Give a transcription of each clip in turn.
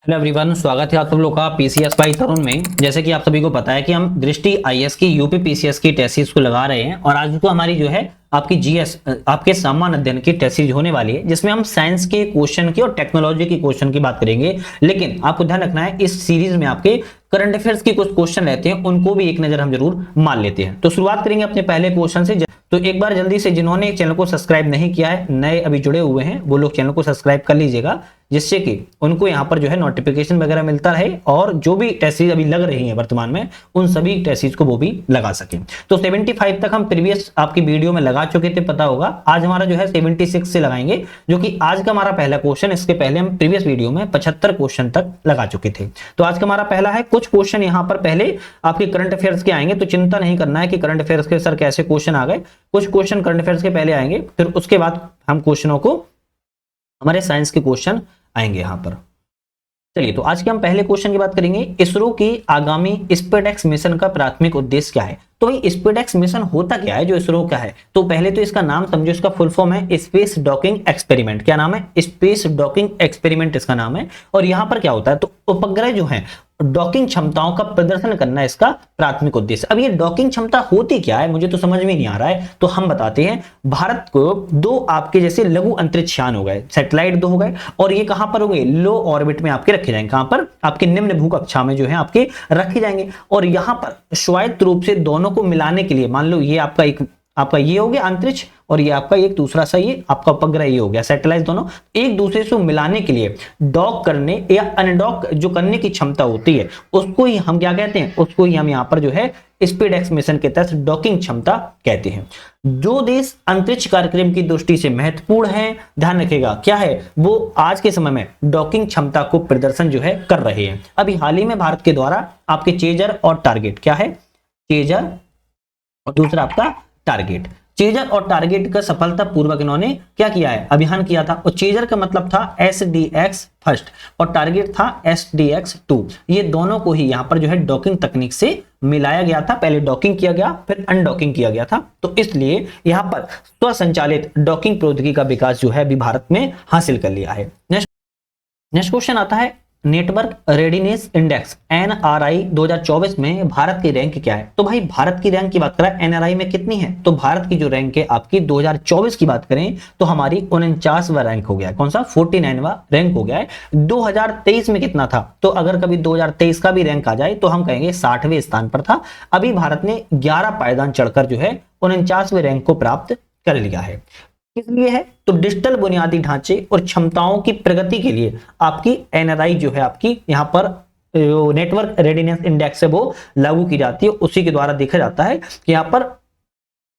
Hello everyone, स्वागत है आप सब लोग का पीसीएस बाई तरुण में। जैसे कि आप सभी को पता है कि हम दृष्टि आईएएस की यूपी पीसीएस की टेस्ट सीरीज को लगा रहे हैं और आज तो हमारी जो है आपकी जीएस आपके सामान्य अध्ययन की टेस्ट सीरीज होने वाली है, जिसमें हम साइंस के क्वेश्चन की और टेक्नोलॉजी के क्वेश्चन की बात करेंगे। लेकिन आपको ध्यान रखना है, इस सीरीज में आपके करंट अफेयर्स के कुछ क्वेश्चन रहते हैं, उनको भी एक नजर हम जरूर मान लेते हैं। तो शुरुआत करेंगे अपने पहले क्वेश्चन से। तो एक बार जल्दी से जिन्होंने चैनल को सब्सक्राइब नहीं किया है, नए अभी जुड़े हुए हैं, वो लोग चैनल को सब्सक्राइब कर लीजिएगा, जिससे कि उनको यहाँ पर जो है नोटिफिकेशन वगैरह मिलता रहे और जो भी टेस्ट सीरीज अभी लग रही है वर्तमान में, उन सभी टेस्ट सीरीज को वो भी लगा सके। तो 75 तक हम प्रीवियस आपकी वीडियो में लगा चुके थे, पता होगा। आज हमारा जो है 76 से लगाएंगे, जो कि आज का हमारा पहला क्वेश्चन। इसके पहले हम प्रीवियस वीडियो में 75 क्वेश्चन तक लगा चुके थे। तो आज का हमारा पहला है। कुछ क्वेश्चन यहाँ पर पहले आपके करंट अफेयर्स के आएंगे, तो चिंता नहीं करना है कि करंट अफेयर्स के सर कैसे क्वेश्चन आ गए। कुछ क्वेश्चन करंट अफेयर्स के पहले आएंगे, फिर उसके बाद हम क्वेश्चनों को हमारे साइंस के क्वेश्चन आएंगे यहाँ पर। चलिए, तो आज के हम पहले क्वेश्चन की बात करेंगे। इसरो की आगामी स्पेसएक्स मिशन का प्राथमिक उद्देश्य क्या है? तो भाई स्पेसएक्स मिशन होता क्या है जो इसरो का है? तो पहले तो इसका नाम समझो, इसका फुल फॉर्म है स्पेस डॉकिंग एक्सपेरिमेंट। क्या नाम है? स्पेस डॉकिंग एक्सपेरिमेंट इसका नाम है। और यहाँ पर क्या होता है, तो उपग्रह जो है डॉकिंग क्षमताओं का प्रदर्शन करना इसका प्राथमिक उद्देश्य। अब ये डॉकिंग क्षमता होती क्या है, मुझे तो समझ में नहीं आ रहा है, तो हम बताते हैं। भारत को दो आपके जैसे लघु अंतरिक्ष यान हो गए, सैटेलाइट दो हो गए, और ये कहां पर हो गए? लो ऑर्बिट में आपके रखे जाएंगे। कहां पर? आपके निम्न भू कक्षा में जो है आपके रखे जाएंगे। और यहां पर स्वायत्त रूप से दोनों को मिलाने के लिए, मान लो ये आपका ये हो गया अंतरिक्ष, और ये आपका एक दूसरा सा ये आपका उपग्रह ये हो गया सैटेलाइट, दोनों एक दूसरे से मिलाने के लिए डॉक करने या अनडॉक जो करने की क्षमता होती है, उसको ही हम क्या कहते हैं? उसको ही हम यहाँ पर जो है स्पेसएक्स मिशन के तहत डॉकिंग क्षमता कहते हैं। जो देश अंतरिक्ष कार्यक्रम की दृष्टि से महत्वपूर्ण है, ध्यान रखिएगा, क्या है वो? आज के समय में डॉकिंग क्षमता को प्रदर्शन जो है कर रहे हैं। अभी हाल ही में भारत के द्वारा आपके चेजर और टारगेट, क्या है? चेजर और दूसरा आपका टारगेट। चेजर और टारगेट का सफलतापूर्वक इन्होंने क्या किया है? अभियान किया था। और चेजर का मतलब था SDX फर्स्ट और टारगेट था SDX 2। ये दोनों को ही यहाँ पर जो है डॉकिंग तकनीक से मिलाया गया था। पहले डॉकिंग किया गया, फिर अनडॉकिंग किया गया था। तो इसलिए यहाँ पर स्वसंचालित डॉकिंग प्रौद्योगिकी का विकास जो है अभी भारत में हासिल कर लिया है। नेक्स्ट क्वेश्चन आता है, नेटवर्क रेडीनेस इंडेक्स NRI 2024 में भारत की रैंक क्या है? तो भाई भारत की रैंक की बात करें NRI में कितनी है, तो भारत की जो रैंक है आपकी 2024 की बात करें तो हमारी 49वां रैंक हो गया है। कौन सा? 49वां रैंक हो गया है। 2023 में कितना था? तो अगर कभी 2023 का भी रैंक आ जाए तो हम कहेंगे 60वें स्थान पर था। अभी भारत ने 11 पायदान चढ़कर जो है 49वें रैंक को प्राप्त कर लिया है। किस लिए है? तो डिजिटल बुनियादी ढांचे और क्षमताओं की प्रगति के लिए आपकी NRI जो है आपकी यहाँ पर नेटवर्क रेडीनेस इंडेक्स है वो लागू की जाती है। उसी के द्वारा देखा जाता है कि यहाँ पर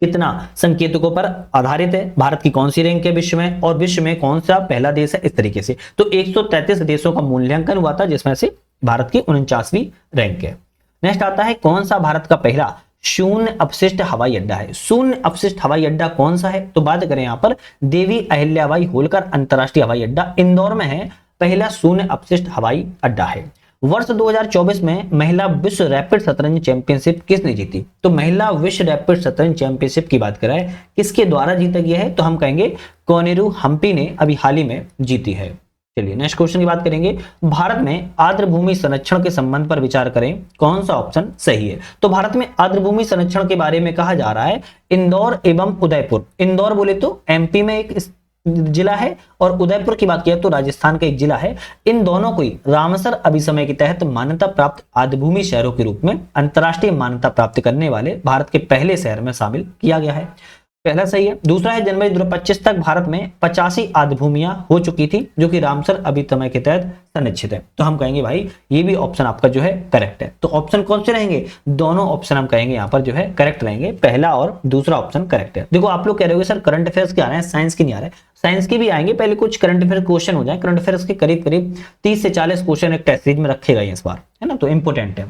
कितना संकेतकों पर आधारित है, भारत की कौन सी रैंक है विश्व में, और विश्व में कौन सा पहला देश है, इस तरीके से। तो 133 देशों का मूल्यांकन हुआ था, जिसमें से भारत की 49वीं रैंक है। नेक्स्ट आता है, कौन सा भारत का पहला शून्य अपशिष्ट हवाई अड्डा है? शून्य अपशिष्ट हवाई अड्डा कौन सा है? तो बात करें यहाँ पर देवी अहिल्याबाई होलकर अंतरराष्ट्रीय हवाई अड्डा इंदौर में है, पहला शून्य अपशिष्ट हवाई अड्डा है। वर्ष 2024 में महिला विश्व रैपिड शतरंज चैंपियनशिप किसने जीती? तो महिला विश्व रैपिड शतरंज चैंपियनशिप की बात करें किसके द्वारा जीता गया है, तो हम कहेंगे कोनेरू हम्पी ने अभी हाल ही में जीती है। चलिए नेक्स्ट क्वेश्चन की बात करेंगे। भारत में आर्द्रभूमि संरक्षण के संबंध पर विचार करें, कौन सा ऑप्शन सही है? तो भारत में आर्द्रभूमि संरक्षण के बारे में कहा जा रहा है इंदौर एवं उदयपुर। इंदौर बोले तो MP में एक जिला है, और उदयपुर की बात किया तो राजस्थान का एक जिला है। इन दोनों को ही रामसर अभिसमय के तहत मान्यता प्राप्त आर्द्रभूमि शहरों के रूप में अंतरराष्ट्रीय मान्यता प्राप्त करने वाले भारत के पहले शहर में शामिल किया गया है। पहला सही है। दूसरा है, जनवरी 2025 तक भारत में 85 आर्द्रभूमियां हो चुकी थी, जो कि रामसर अभिसमय के तहत संरक्षित है। तो हम कहेंगे भाई ये भी ऑप्शन आपका जो है करेक्ट है। तो ऑप्शन कौन से रहेंगे? दोनों ऑप्शन हम कहेंगे यहाँ पर जो है करेक्ट रहेंगे, पहला और दूसरा ऑप्शन करेक्ट है। देखो आप लोग कह रहे हो सर करंट अफेयर्स के आ रहे हैं, साइंस के नहीं आ रहे। साइंस के भी आएंगे, पहले कुछ करंट अफेयर क्वेश्चन हो जाए। करंट अफेयर्स के करीब करीब 30 से 40 क्वेश्चन एक टेस्ट सीरीज में रखे गए इस बार, है ना, तो इंपोर्टेंट है।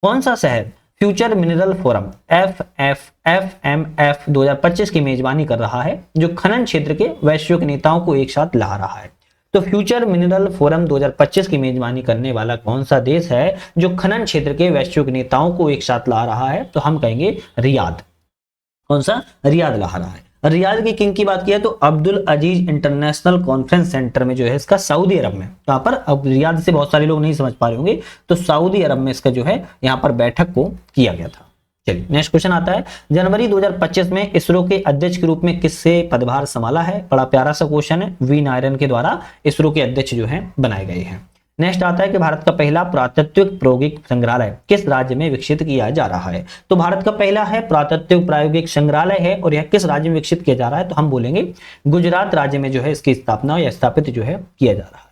कौन सा शहर फ्यूचर मिनरल फोरम FMF 2025 की मेजबानी कर रहा है, जो खनन क्षेत्र के वैश्विक नेताओं को एक साथ ला रहा है? तो फ्यूचर मिनरल फोरम 2025 की मेजबानी करने वाला कौन सा देश है जो खनन क्षेत्र के वैश्विक नेताओं को एक साथ ला रहा है? तो हम कहेंगे रियाद। कौन सा? रियाद ला रहा है। रियाद की किंग की बात किया तो अब्दुल अजीज इंटरनेशनल कॉन्फ्रेंस सेंटर में जो है इसका सऊदी अरब में, यहाँ पर अब रियाद से बहुत सारे लोग नहीं समझ पा रहे होंगे, तो सऊदी अरब में इसका जो है यहाँ पर बैठक को किया गया था। चलिए नेक्स्ट क्वेश्चन आता है, जनवरी 2025 में इसरो के अध्यक्ष के रूप में किससे पदभार संभाला है? बड़ा प्यारा सा क्वेश्चन है, वी नारायण के द्वारा इसरो के अध्यक्ष जो है बनाए गए हैं। नेक्स्ट आता है कि भारत का पहला पुरातत्विक प्रायोगिक संग्रहालय किस राज्य में विकसित किया जा रहा है? तो भारत का पहला है पुरातत्विक प्रायोगिक संग्रहालय है और यह किस राज्य में विकसित किया जा रहा है? तो हम बोलेंगे गुजरात राज्य में जो है इसकी स्थापना या स्थापित जो है किया जा रहा है।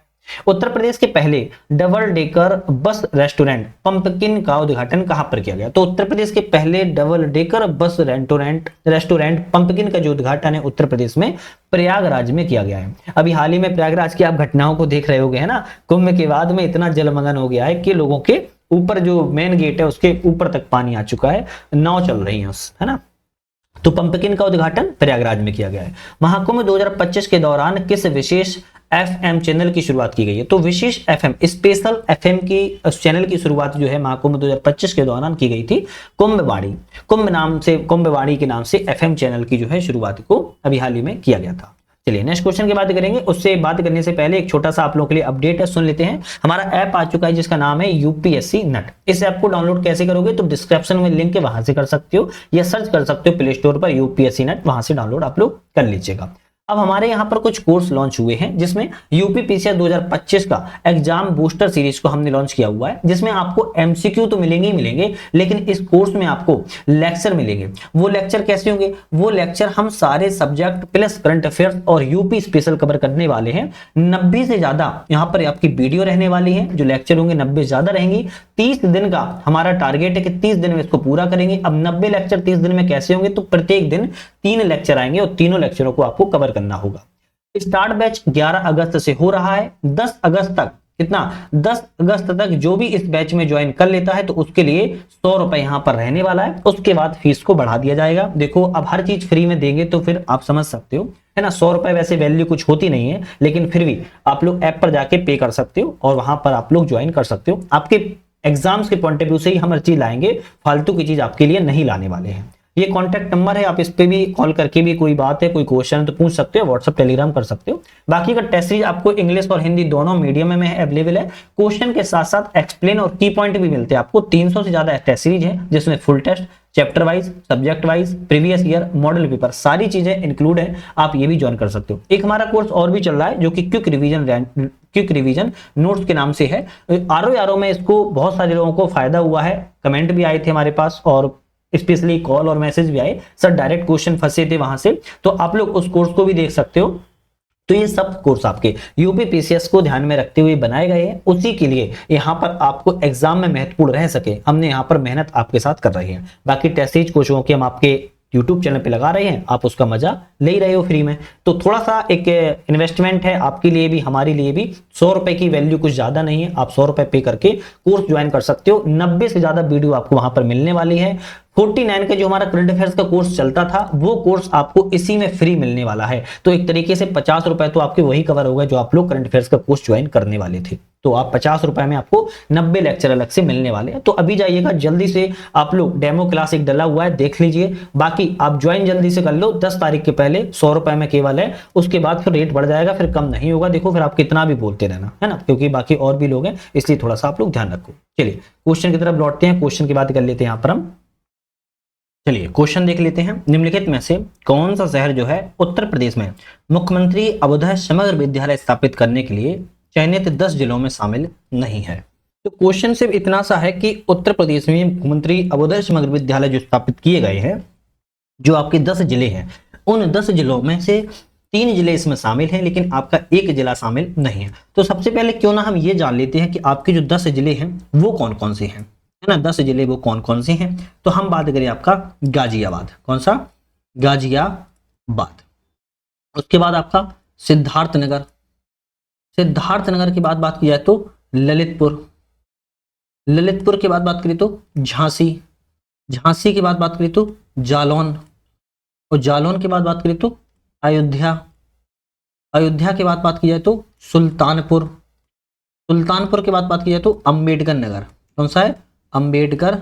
उत्तर प्रदेश के पहले double decker bus restaurant pumpkin का उद्घाटन कहां पर किया गया? तो उत्तर प्रदेश के पहले double decker bus restaurant pumpkin का जो उद्घाटन है उत्तर प्रदेश में प्रयागराज में किया गया है। अभी हाल ही में प्रयागराज की आप घटनाओं को देख रहे होंगे, है ना, कुंभ के बाद में इतना जलमग्न हो गया है कि लोगों के ऊपर जो मेन गेट है उसके ऊपर तक पानी आ चुका है, नाव चल रही है ना। तो पंपकिन का उद्घाटन प्रयागराज में किया गया है। महाकुंभ 2025 के दौरान किस विशेष एफएम चैनल की शुरुआत की गई है? तो विशेष एफएम स्पेशल एफएम की चैनल की शुरुआत जो है महाकुंभ 2025 के दौरान की गई थी। कुंभवाणी के नाम से एफएम चैनल की जो है शुरुआत को अभी हाल ही में किया गया था। चलिए नेक्स्ट क्वेश्चन की बात करेंगे, उससे बात करने से पहले एक छोटा सा आप लोगों के लिए अपडेट है, सुन लेते हैं। हमारा ऐप आ चुका है जिसका नाम है यूपीएससी नट। इस ऐप को डाउनलोड कैसे करोगे? तो डिस्क्रिप्शन में लिंक है, वहां से कर सकते हो या सर्च कर सकते हो प्ले स्टोर पर यूपीएससी नट, वहां से डाउनलोड आप लोग कर लीजिएगा। अब हमारे यहाँ पर कुछ कोर्स लॉन्च हुए हैं जिसमें यूपीपीसीएस 2025 का एग्जाम बूस्टर सीरीज को हमने लॉन्च किया हुआ है, जिसमें आपको एमसीक्यू तो मिलेंगे ही मिलेंगे, लेकिन इस कोर्स में आपको लेक्चर मिलेंगे। वो लेक्चर कैसे होंगे? वो लेक्चर हम सारे सब्जेक्ट प्लस करंट अफेयर्स और यूपी स्पेशल कवर करने वाले हैं। 90 से ज्यादा यहाँ पर आपकी वीडियो रहने वाली है, जो लेक्चर होंगे 90 ज्यादा रहेंगी। 30 दिन का हमारा टारगेट है कि 30 दिन में इसको पूरा करेंगे। अब 90 लेक्चर 30 दिन में कैसे होंगे? तो प्रत्येक दिन 3 लेक्चर आएंगे और तीनों लेक्चरों को आपको कवर करना होगा। स्टार्ट बैच 11 अगस्त से हो रहा है। 10 अगस्त तक कितना? 10 अगस्त तक जो भी इस बैच में ज्वाइन कर लेता है तो उसके लिए 100 रुपए यहां पर रहने वाला है। उसके बाद फीस को बढ़ा दिया जाएगा। देखो अब हर चीज फ्री में देंगे तो फिर आप समझ सकते हो, है ना। 100 रुपए वैसे वैल्यू कुछ होती नहीं है, लेकिन फिर भी आप लोग ऐप पर जाके पे कर सकते हो और वहां पर आप लोग ज्वाइन कर सकते हो। आपके एग्जाम्स के पॉइंट ऑफ व्यू से ही हम हर चीज लाएंगे, फालतू की चीज आपके लिए नहीं लाने वाले हैं। ये कॉन्टैक्ट नंबर है, आप इस पे भी कॉल करके भी कोई बात है, कोई क्वेश्चन है तो पूछ सकते हो, व्हाट्सएप टेलीग्राम कर सकते हो। बाकी का टेस्ट सीरीज आपको इंग्लिश और हिंदी दोनों मीडियम में अवेलेबल है। क्वेश्चन के साथ साथ एक्सप्लेन और की पॉइंट भी मिलते हैं आपको। 300 से ज्यादा टेस्ट सीरीज है जिसमें full test, chapter wise, subject wise, previous year, model paper, सारी चीजें इंक्लूड है। आप ये भी ज्वाइन कर सकते हो। एक हमारा कोर्स और भी चल रहा है जो कि क्विक रिवीजन नोट्स के नाम से है। आरओ में इसको बहुत सारे लोगों को फायदा हुआ है, कमेंट भी आए थे हमारे पास और स्पेशली कॉल और मैसेज भी आए, सर डायरेक्ट क्वेश्चन फंसे थे वहां से, तो आप लोग उस कोर्स को भी देख सकते हो। तो ये सब कोर्स आपके यूपीपीसीएस को ध्यान में रखते हुए बनाए गए हैं, उसी के लिए यहाँ पर आपको एग्जाम में महत्वपूर्ण रह सके हमने यहाँ पर मेहनत आपके साथ कर रही है। बाकी टेस्ट सीरीज कोचिंगों की हम आपके यूट्यूब चैनल पे लगा रहे हैं, आप उसका मजा ले ही रहे हो फ्री में। तो थोड़ा सा एक इन्वेस्टमेंट है आपके लिए भी, हमारे लिए भी। 100 रुपए की वैल्यू कुछ ज्यादा नहीं है, आप 100 रुपए पे करके कोर्स ज्वाइन कर सकते हो। 90 से ज्यादा वीडियो आपको वहां पर मिलने वाली है। 49 का जो हमारा करंट अफेयर्स का कोर्स चलता था वो कोर्स आपको इसी में फ्री मिलने वाला है। तो एक तरीके से 50 रुपए तो आपके वही कवर होगा जो आप लोग करंट अफेयर्स का कोर्स ज्वाइन करने वाले थे। तो आप 50 रुपए में आपको 90 लेक्चर अलग से मिलने वाले हैं। तो अभी जाइएगा जल्दी से, आप लोग डेमो क्लास एक डला हुआ है, देख लीजिए। बाकी आप ज्वाइन जल्दी से कर लो, 10 तारीख के पहले 100 रुपए में केवल है। उसके बाद फिर रेट बढ़ जाएगा, फिर कम नहीं होगा। देखो फिर आप कितना भी बोलते रहना, है ना, क्योंकि बाकी और भी लोग हैं, इसलिए थोड़ा सा आप लोग ध्यान रखो। चलिए क्वेश्चन की तरफ लौटते हैं, क्वेश्चन की बात कर लेते हैं यहाँ पर हम। चलिए क्वेश्चन देख लेते हैं। निम्नलिखित में से कौन सा शहर जो है उत्तर प्रदेश में मुख्यमंत्री अबोधय समग्र विद्यालय स्थापित करने के लिए चयनित 10 जिलों में शामिल नहीं है? तो क्वेश्चन सिर्फ इतना सा है कि उत्तर प्रदेश में मुख्यमंत्री अबोधय समग्र विद्यालय जो स्थापित किए गए हैं, जो आपके 10 जिले हैं, उन 10 जिलों में से 3 जिले इसमें शामिल हैं, लेकिन आपका एक जिला शामिल नहीं है। तो सबसे पहले क्यों ना हम ये जान लेते हैं कि आपके जो 10 जिले हैं वो कौन कौन से हैं, है ना। 10 जिले वो कौन कौन से हैं? तो हम बात करें आपका गाजियाबाद। कौन सा? गाजियाबाद। उसके बाद आपका सिद्धार्थनगर। सिद्धार्थनगर के बाद बात की जाए तो ललितपुर। ललितपुर के बाद बात करें तो झांसी। झांसी के बाद बात करें तो जालौन। और जालौन के बाद बात करें तो अयोध्या। अयोध्या के बाद बात की जाए तो सुल्तानपुर। सुल्तानपुर के बाद बात की जाए तो अंबेडकर नगर। कौन सा है? अंबेडकर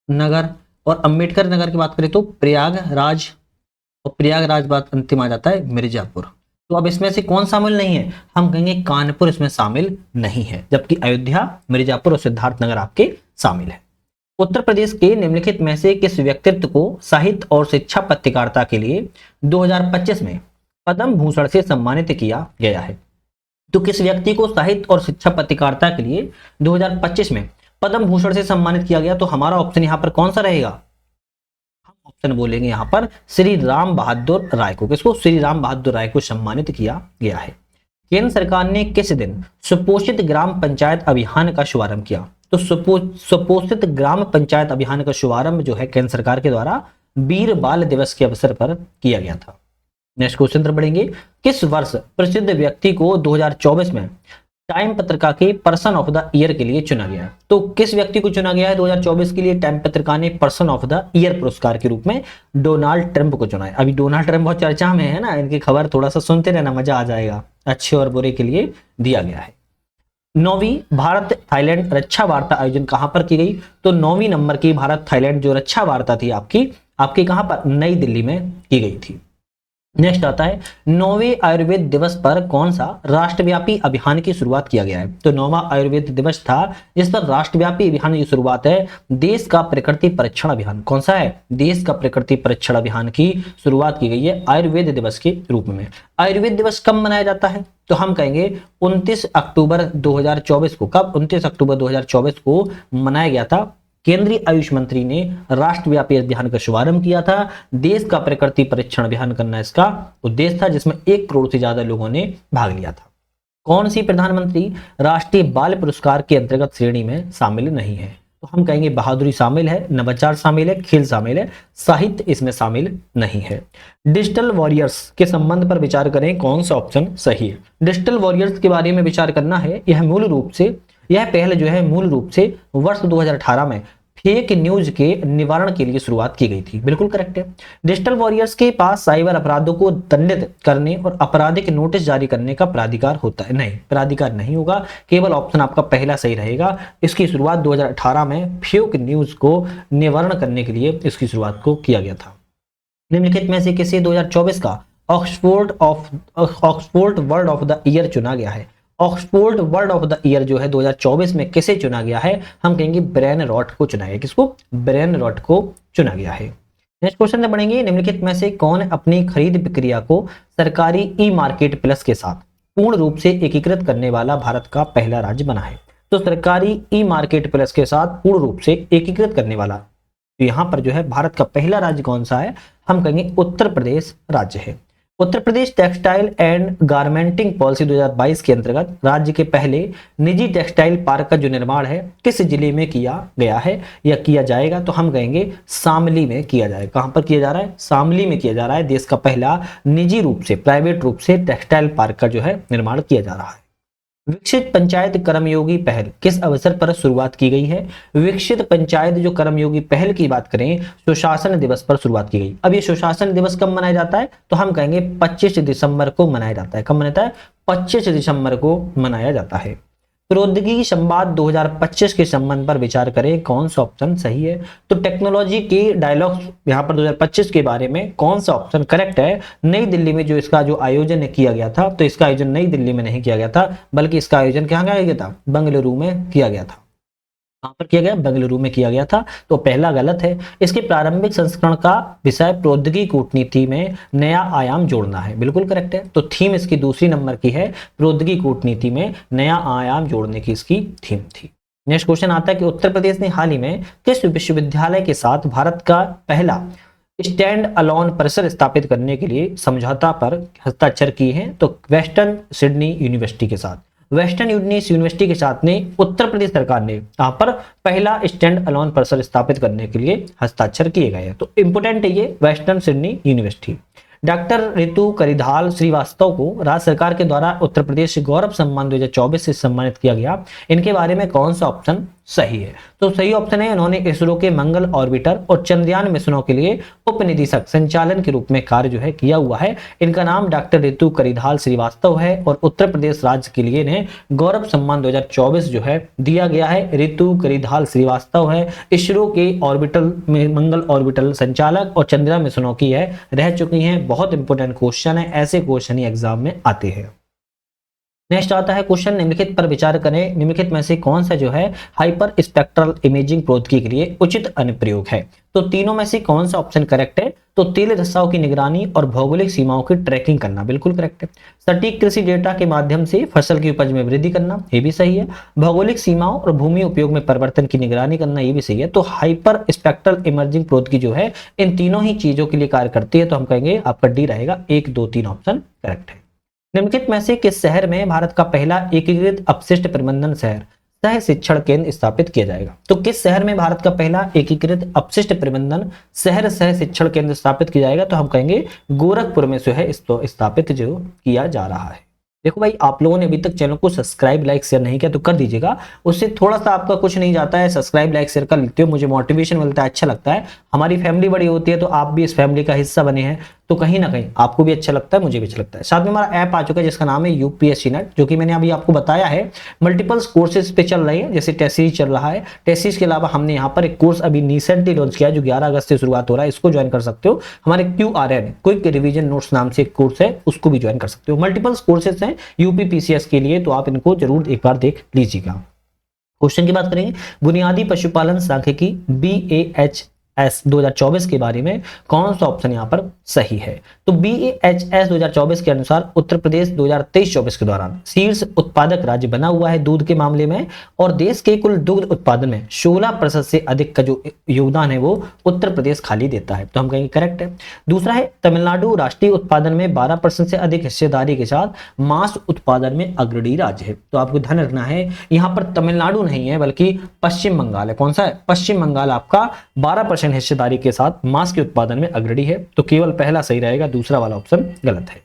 नगर। और अंबेडकर नगर की बात करें तो प्रयागराज। और प्रयागराज बाद अंतिम आ जाता है मिर्जापुर। तो अब इसमें से कौन शामिल नहीं है, हम कहेंगे कानपुर इसमें शामिल नहीं है, जबकि अयोध्या, मिर्जापुर और सिद्धार्थनगर आपके शामिल है। उत्तर प्रदेश के निम्नलिखित में से किस व्यक्तित्व को साहित्य और शिक्षा पत्रकारिता के लिए 2025 में पद्म भूषण से सम्मानित किया गया है? तो किस व्यक्ति को साहित्य और शिक्षा पत्रकारिता के लिए 2025 में पद्म भूषण से सम्मानित किया गया? तो हमारा ऑप्शन यहां पर कौन सा रहेगा, हम ऑप्शन बोलेंगे यहां पर श्री राम बहादुर राय को। किसको? श्री राम बहादुर राय को सम्मानित किया गया है। केंद्र सरकार ने किस दिन सुपोषित ग्राम पंचायत अभियान का शुभारंभ किया? तो सुपोषित ग्राम पंचायत अभियान का शुभारंभ जो है केंद्र सरकार के द्वारा वीर बाल दिवस के अवसर पर किया गया था। नेक्स्ट क्वेश्चन पर बढ़ेंगे। किस वर्ष प्रसिद्ध व्यक्ति को 2024 में टाइम पत्रिका के पर्सन ऑफ द ईयर के लिए चुना गया है? तो किस व्यक्ति को चुना गया है 2024 के लिए टाइम पत्रिका ने पर्सन ऑफ द ईयर पुरस्कार के रूप में? डोनाल्ड ट्रंप को चुना है। अभी डोनाल्ड ट्रंप बहुत चर्चा में है ना, इनकी खबर थोड़ा सा सुनते रहना, मजा आ जाएगा। अच्छे और बुरे के लिए दिया गया है। 9वीं भारत थाईलैंड रक्षा वार्ता आयोजन कहां पर की गई? तो 9वीं नंबर की भारत थाईलैंड जो रक्षा वार्ता थी आपकी कहां पर? नई दिल्ली में की गई थी। नेक्स्ट आता है 9वें आयुर्वेद दिवस पर कौन सा राष्ट्रव्यापी अभियान की शुरुआत किया गया है? तो 9वां आयुर्वेद दिवस था जिस पर राष्ट्रव्यापी अभियान की शुरुआत है देश का प्रकृति परीक्षण अभियान। कौन सा है? देश का प्रकृति परीक्षण अभियान की शुरुआत की गई है आयुर्वेद दिवस के रूप में। आयुर्वेद दिवस कब मनाया जाता है? तो हम कहेंगे 29 अक्टूबर 2024 को। कब? 29 अक्टूबर 2024 को मनाया गया था। केंद्रीय आयुष मंत्री ने राष्ट्रव्यापी अभियान का शुभारंभ किया था। देश का प्रकृति परीक्षण अभियान करना इसका उद्देश्य था, जिसमें 1 करोड़ से ज्यादा लोगों ने भाग लिया था। कौन सी प्रधानमंत्री राष्ट्रीय बाल पुरस्कार के अंतर्गत श्रेणी में शामिल नहीं है? तो हम कहेंगे बहादुरी शामिल है, नवाचार शामिल है, खेल शामिल है, साहित्य इसमें शामिल नहीं है। डिजिटल वॉरियर्स के संबंध पर विचार करें, कौन सा ऑप्शन सही है? डिजिटल वॉरियर्स के बारे में विचार करना है। यह पहल जो है मूल रूप से वर्ष 2018 में फेक न्यूज के निवारण के लिए शुरुआत की गई थी। बिल्कुल करेक्ट है। डिजिटल वॉरियर्स के पास साइबर अपराधों को दंडित करने और आपराधिक नोटिस जारी करने का प्राधिकार होता है? नहीं, प्राधिकार नहीं होगा। केवल ऑप्शन आपका पहला सही रहेगा। इसकी शुरुआत 2018 में फेक न्यूज को निवारण करने के लिए इसकी शुरुआत को किया गया था। निम्नलिखित में से किसे 2024 का Oxford word of the year चुना गया है? Oxford word of the year जो है 2024 में किसे चुना गया है? हम कहेंगे ब्रेन रॉट को चुना गया। किसको? ब्रेन रॉट को चुना गया है। नेक्स्ट क्वेश्चन में बढ़ेंगे। निम्नलिखित में से कौन अपनी खरीद प्रक्रिया को सरकारी ई मार्केट प्लस के साथ पूर्ण रूप से एकीकृत करने वाला भारत का पहला राज्य बना है? तो सरकारी ई मार्केट प्लस के साथ पूर्ण रूप से एकीकृत करने वाला, तो यहां पर जो है भारत का पहला राज्य कौन सा है? हम कहेंगे उत्तर प्रदेश राज्य है। Uttar Pradesh textile and garmenting policy 2022 के अंतर्गत राज्य के पहले निजी टेक्सटाइल पार्क का जो निर्माण है किस जिले में किया गया है या किया जाएगा? तो हम कहेंगे शामली में किया जाएगा। कहां पर किया जा रहा है? शामली में किया जा रहा है। देश का पहला निजी रूप से, प्राइवेट रूप से टेक्सटाइल पार्क का जो है निर्माण किया जा रहा है। विकसित पंचायत कर्मयोगी पहल किस अवसर पर शुरुआत की गई है? विकसित पंचायत जो कर्मयोगी पहल की बात करें, सुशासन दिवस पर शुरुआत की गई। अब ये सुशासन दिवस कब मनाया जाता है? तो हम कहेंगे 25 दिसंबर को मनाया जाता है। कब मनाता है? 25 दिसंबर को मनाया जाता है। प्रौद्योगिकी संवाद 2025 के संबंध पर विचार करें, कौन सा ऑप्शन सही है? तो टेक्नोलॉजी के डायलॉग्स यहाँ पर 2025 के बारे में कौन सा ऑप्शन करेक्ट है? नई दिल्ली में जो इसका जो आयोजन किया गया था, तो इसका आयोजन नई दिल्ली में नहीं किया गया था, बल्कि इसका आयोजन कहाँ किया गया था? बेंगलुरु में किया गया था। कहां पर किया गया? बेंगलुरु में किया गया था। तो पहला गलत है। इसके प्रारंभिक संस्करण का विषय प्रौद्योगिकी कूटनीति में नया आयाम जोड़ना है। बिल्कुल करेक्ट है। तो थीम इसकी दूसरी नंबर की है, प्रौद्योगिकी कूटनीति में नया आयाम जोड़ने की इसकी थीम थी। नेक्स्ट क्वेश्चन आता है कि उत्तर प्रदेश ने हाल ही में किस विश्वविद्यालय के साथ भारत का पहला स्टैंड अलोन परिसर स्थापित करने के लिए समझौता पर हस्ताक्षर किए हैं? तो वेस्टर्न सिडनी यूनिवर्सिटी के साथ। वेस्टर्न यूनिवर्सिटी के साथ ने उत्तर प्रदेश सरकार ने यहाँ पर पहला स्टैंड अलोन परिसर स्थापित करने के लिए हस्ताक्षर किए गए हैं। तो इंपोर्टेंट है ये वेस्टर्न सिडनी यूनिवर्सिटी। डॉक्टर ऋतु करिधाल श्रीवास्तव को राज्य सरकार के द्वारा उत्तर प्रदेश गौरव सम्मान 2024 से सम्मानित किया गया। इनके बारे में कौन सा ऑप्शन सही है। तो सही ऑप्शन है, उन्होंने इसरो के मंगल ऑर्बिटर और चंद्रयान मिशनों के लिए उप निदेशक संचालन के रूप में कार्य जो है किया हुआ है। इनका नाम डॉक्टर रितु करिधाल श्रीवास्तव है और उत्तर प्रदेश राज्य के लिए इन्हें गौरव सम्मान 2024 जो है दिया गया है। रितु करिधाल श्रीवास्तव है, इसरो के ऑर्बिटल में मंगल ऑर्बिटल संचालक और चंद्रयान मिशनों की है रह चुकी हैं। बहुत इंपॉर्टेंट क्वेश्चन है, ऐसे क्वेश्चन ही एग्जाम में आते हैं। नेक्स्ट आता है क्वेश्चन, निम्नलिखित पर विचार करें, निम्नलिखित में से कौन सा जो है हाइपर स्पेक्ट्रल इमेजिंग प्रौद्योगिकी के लिए उचित अनुप्रयोग है। तो तीनों में से कौन सा ऑप्शन करेक्ट है। तो तेल रिसाव की निगरानी और भौगोलिक सीमाओं की ट्रैकिंग करना, बिल्कुल करेक्ट है। सटीक कृषि डेटा के माध्यम से फसल की उपज में वृद्धि करना, ये भी सही है। भौगोलिक सीमाओं और भूमि उपयोग में परिवर्तन की निगरानी करना, ये भी सही है। तो हाइपर स्पेक्ट्रल इमर्जिंग प्रौद्योगिकी जो है इन तीनों ही चीजों के लिए कार्य करती है। तो हम कहेंगे आपका डी रहेगा, 1, 2, 3 ऑप्शन करेक्ट है। निम्नलिखित में से किस शहर में भारत का पहला एकीकृत अपशिष्ट प्रबंधन शहर सह शिक्षण केंद्र स्थापित किया जाएगा। तो किस शहर में भारत का पहला एकीकृत अपशिष्ट प्रबंधन शहर सह शिक्षण केंद्र स्थापित किया जाएगा। तो हम कहेंगे गोरखपुर में जो है इसको स्थापित जो किया जा रहा है। देखो भाई, आप लोगों ने अभी तक चैनल को सब्सक्राइब लाइक शेयर नहीं किया तो कर दीजिएगा, उससे थोड़ा सा आपका कुछ नहीं जाता है। सब्सक्राइब लाइक शेयर कर लेते हो, मुझे मोटिवेशन मिलता है, अच्छा लगता है। हमारी फैमिली बड़ी होती है तो आप भी इस फैमिली का हिस्सा बने हैं तो कहीं ना कहीं आपको भी अच्छा लगता है, मुझे भी अच्छा लगता है। साथ में हमारा ऐप आ चुका है जिसका नाम है यूपीएससी नेट, जो कि मैंने अभी आपको बताया है मल्टीपल कोर्सेज पे चल रही है। जैसे टेस्ट सीरीज चल रहा है, टेस्ट सीरीज के अलावा हमने यहाँ पर एक कोर्स अभी रिसेंटली लॉन्च किया है जो 11 अगस्त से शुरुआत हो रहा है, इसको ज्वाइन कर सकते हो। हमारे QRN क्विक रिवीजन नोट्स नाम से एक कोर्स है, उसको भी ज्वाइन कर सकते हो। मल्टीपल कोर्सेज हैं यूपी पीसीएस के लिए, तो आप इनको जरूर एक बार देख लीजिएगा। क्वेश्चन की बात करेंगे, बुनियादी पशुपालन सांख्यिकी BAHS 2024 के बारे में कौन सा ऑप्शन यहाँ पर सही है। तो BAHS 2024 के अनुसार उत्तर प्रदेश 2023-24 के दौरान शीर्ष उत्पादक राज्य बना हुआ है दूध के मामले में, और देश के कुल दुग्ध उत्पादन में 16% से अधिक का जो योगदान है वो उत्तर प्रदेश खाली देता है। तो हम कहेंगे करेक्ट है। दूसरा है, तमिलनाडु राष्ट्रीय उत्पादन में 12% से अधिक हिस्सेदारी के साथ मांस उत्पादन में अग्रणी राज्य है। तो आपको ध्यान रखना है, यहाँ पर तमिलनाडु नहीं है बल्कि पश्चिम बंगाल है। कौन सा है? पश्चिम बंगाल आपका 12% हिस्सेदारी के साथ मांस के उत्पादन में अग्रणी है। तो केवल पहला सही रहेगा, दूसरा वाला ऑप्शन गलत है।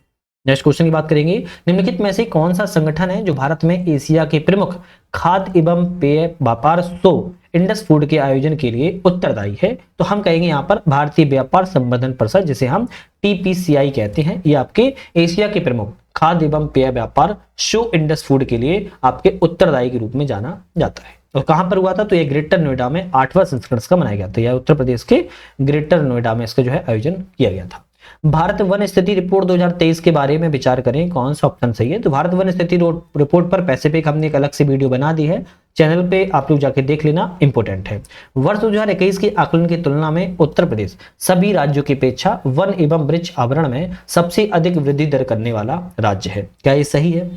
नेक्स्ट क्वेश्चन की बात करेंगे, निम्नलिखित में से कौन सा संगठन है जो भारत में एशिया के प्रमुख खाद्य एवं पेय व्यापार शो इंडस फूड के आयोजन के लिए उत्तरदायी है। तो हम कहेंगे यहाँ पर भारतीय व्यापार संवर्धन परिषद, जिसे हम TPCI कहते हैं, ये आपके एशिया के प्रमुख खाद्य एवं पेय व्यापार शो इंडस फूड के लिए आपके उत्तरदायी के रूप में जाना जाता है। और कहां पर हुआ था? तो ये ग्रेटर नोएडा में 8वां संस्करण का मनाया गया था। यह उत्तर प्रदेश के ग्रेटर नोएडा में इसका जो है आयोजन किया गया था। भारत वन स्थिति रिपोर्ट 2023 के बारे में विचार करें, कौन सा ऑप्शन सही है। तो भारत वन स्थिति रिपोर्ट पर पैसिफिक हमने एक अलग से वीडियो बना दी है, चैनल पे आप लोग जाके देख लेना, इंपोर्टेंट है। वर्ष 2021 के आकलन की तुलना में उत्तर प्रदेश सभी राज्यों की अपेक्षा वन एवं वृक्ष आवरण में सबसे अधिक वृद्धि दर करने वाला राज्य है। क्या ये सही है?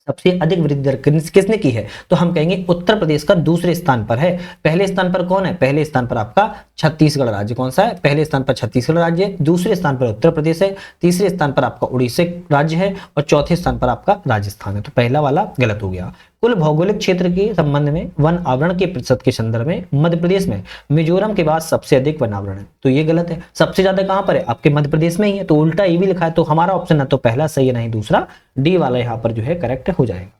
सबसे अधिक वृद्धि दर किसने की है? तो हम कहेंगे उत्तर प्रदेश का दूसरे स्थान पर है। पहले स्थान पर कौन है? पहले स्थान पर आपका छत्तीसगढ़ राज्य। कौन सा है? पहले स्थान पर छत्तीसगढ़ राज्य है, दूसरे स्थान पर उत्तर प्रदेश है, तीसरे स्थान पर आपका उड़ीसा राज्य है और चौथे स्थान पर आपका राजस्थान है। तो पहला वाला गलत हो गया। कुल भौगोलिक क्षेत्र के संबंध में वन आवरण के प्रतिशत के संदर्भ में मध्य प्रदेश में मिजोरम के बाद सबसे अधिक वन आवरण है। तो ये गलत है। सबसे ज्यादा कहां पर है? आपके मध्य प्रदेश में ही है। तो उल्टा ये भी लिखा है। तो हमारा ऑप्शन है तो पहला सही है, नहीं दूसरा, डी वाला यहाँ पर जो है करेक्ट हो जाएगा।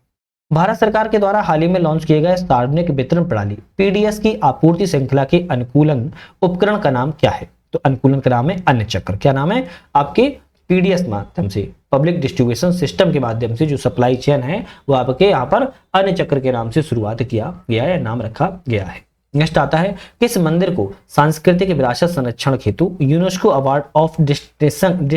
भारत सरकार के द्वारा हाल ही में लॉन्च किए गए सार्वजनिक वितरण प्रणाली PDS की आपूर्ति श्रृंखला के अनुकूलन उपकरण का नाम क्या है? तो अनुकूलन का नाम है अन्य चक्र। क्या नाम है? आपके PDS माध्यम से, पब्लिक डिस्ट्रीब्यूशन सिस्टम के माध्यम से जो सप्लाई चेन है वो आपके यहाँ पर अन्य चक्र के नाम से शुरुआत किया गया है, नाम रखा गया है। नेक्स्ट आता है, किस मंदिर को सांस्कृतिक विरासत संरक्षण हेतु यूनेस्को अवार्ड ऑफ डेस्टिनेशन